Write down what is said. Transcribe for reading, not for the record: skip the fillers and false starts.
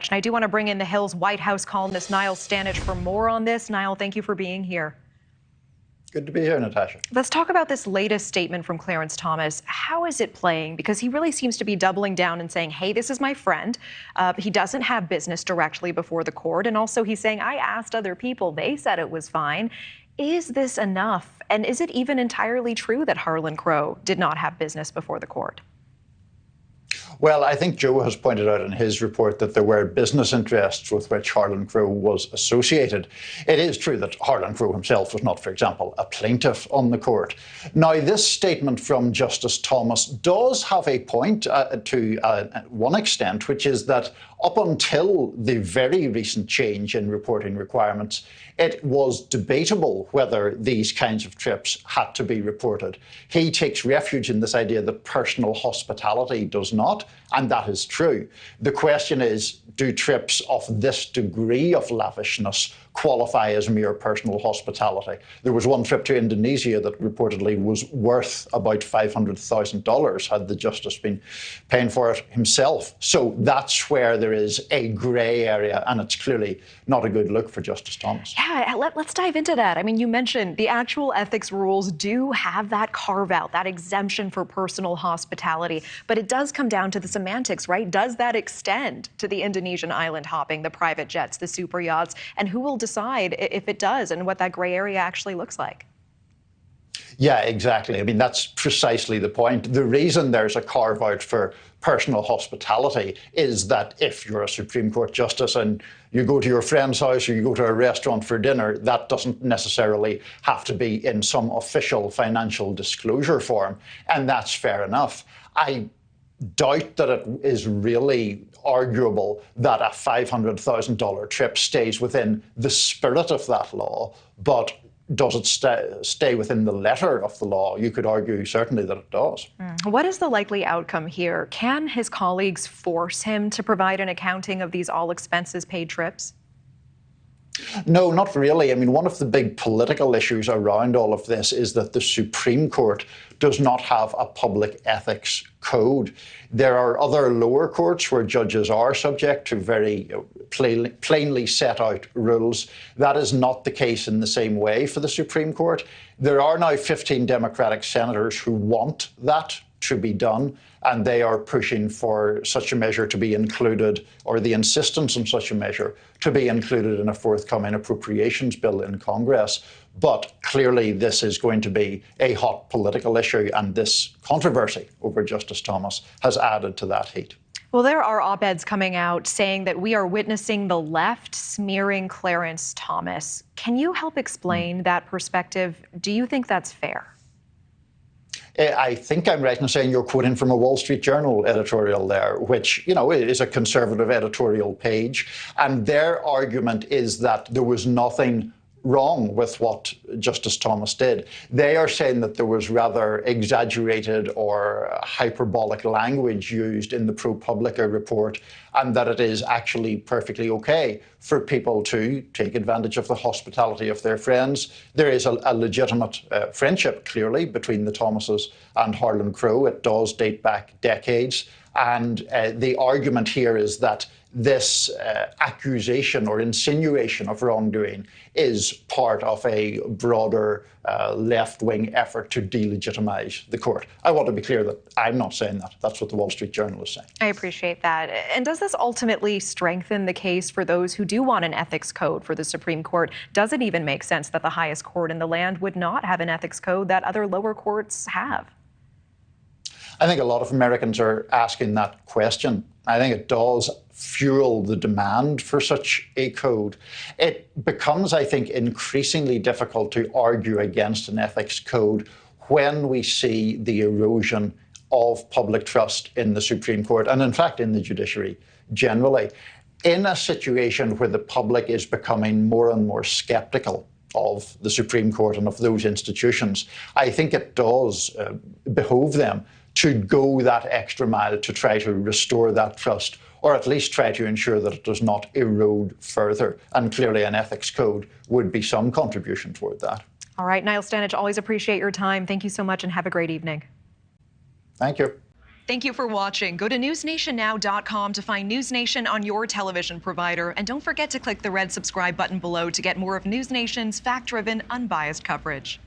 much. And I do want to bring in the Hill's White House columnist, Niall Stanage, for more on this. Niall, thank you for being here. Good to be here, Natasha. Let's talk about this latest statement from Clarence Thomas. How is it playing? Because he really seems to be doubling down and saying, hey, this is my friend. He doesn't have business directly before the court. And also he's saying, I asked other people. They said it was fine. Is this enough? And is it even entirely true that Harlan Crow did not have business before the court? Well, I think Joe has pointed out in his report that there were business interests with which Harlan Crow was associated. It is true that Harlan Crow himself was not, for example, a plaintiff on the court. Now, this statement from Justice Thomas does have a point to one extent, which is that up until the very recent change in reporting requirements, it was debatable whether these kinds of trips had to be reported. He takes refuge in this idea that personal hospitality does not, and that is true. The question is, do trips of this degree of lavishness qualify as mere personal hospitality? There was one trip to Indonesia that reportedly was worth about $500,000 had the justice been paying for it himself. So that's where there is a grey area, and it's clearly not a good look for Justice Thomas. Yeah, let's dive into that. I mean, you mentioned the actual ethics rules do have that carve-out, that exemption for personal hospitality, but it does come down to the semantics, right? Does that extend to the Indonesian island hopping, the private jets, the super yachts, and who will decide if it does and what that gray area actually looks like? Yeah, exactly. I mean, that's precisely the point. The reason there's a carve-out for personal hospitality is that if you're a Supreme Court justice and you go to your friend's house or you go to a restaurant for dinner, that doesn't necessarily have to be in some official financial disclosure form, and that's fair enough. I doubt that it is really arguable that a $500,000 trip stays within the spirit of that law, but does it stay within the letter of the law? You could argue certainly that it does. What is the likely outcome here? Can his colleagues force him to provide an accounting of these all expenses paid trips? No, not really. I mean, one of the big political issues around all of this is that the Supreme Court does not have a public ethics code. There are other lower courts where judges are subject to very plainly set out rules. That is not the case in the same way for the Supreme Court. There are now 15 Democratic senators who want that to be done, and they are pushing for such a measure to be included, or the insistence on such a measure to be included in a forthcoming appropriations bill in Congress. But clearly this is going to be a hot political issue, and this controversy over Justice Thomas has added to that heat. Well, there are op-eds coming out saying that we are witnessing the left smearing Clarence Thomas. Can you help explain that perspective? Do you think that's fair? I think I'm right in saying you're quoting from a Wall Street Journal editorial there, which, you know, is a conservative editorial page. And their argument is that there was nothing wrong with what Justice Thomas did. They are saying that there was rather exaggerated or hyperbolic language used in the ProPublica report, and that it is actually perfectly okay for people to take advantage of the hospitality of their friends. There is a legitimate friendship, clearly, between the Thomases and Harlan Crow. It does date back decades. And the argument here is that this accusation or insinuation of wrongdoing is part of a broader left-wing effort to delegitimize the court. I want to be clear that I'm not saying that. That's what the Wall Street Journal is saying. I appreciate that. And does this ultimately strengthen the case for those who do want an ethics code for the Supreme Court? Does it even make sense that the highest court in the land would not have an ethics code that other lower courts have? I think a lot of Americans are asking that question. I think it does fuel the demand for such a code. It becomes, I think, increasingly difficult to argue against an ethics code when we see the erosion of public trust in the Supreme Court and, in fact, in the judiciary generally. In a situation where the public is becoming more and more skeptical of the Supreme Court and of those institutions, I think it does behove them to go that extra mile to try to restore that trust, or at least try to ensure that it does not erode further. And clearly an ethics code would be some contribution toward that. All right, Niall Stanage, always appreciate your time. Thank you so much and have a great evening. Thank you. Thank you for watching. Go to newsnationnow.com to find News Nation on your television provider. And don't forget to click the red subscribe button below to get more of News Nation's fact-driven, unbiased coverage.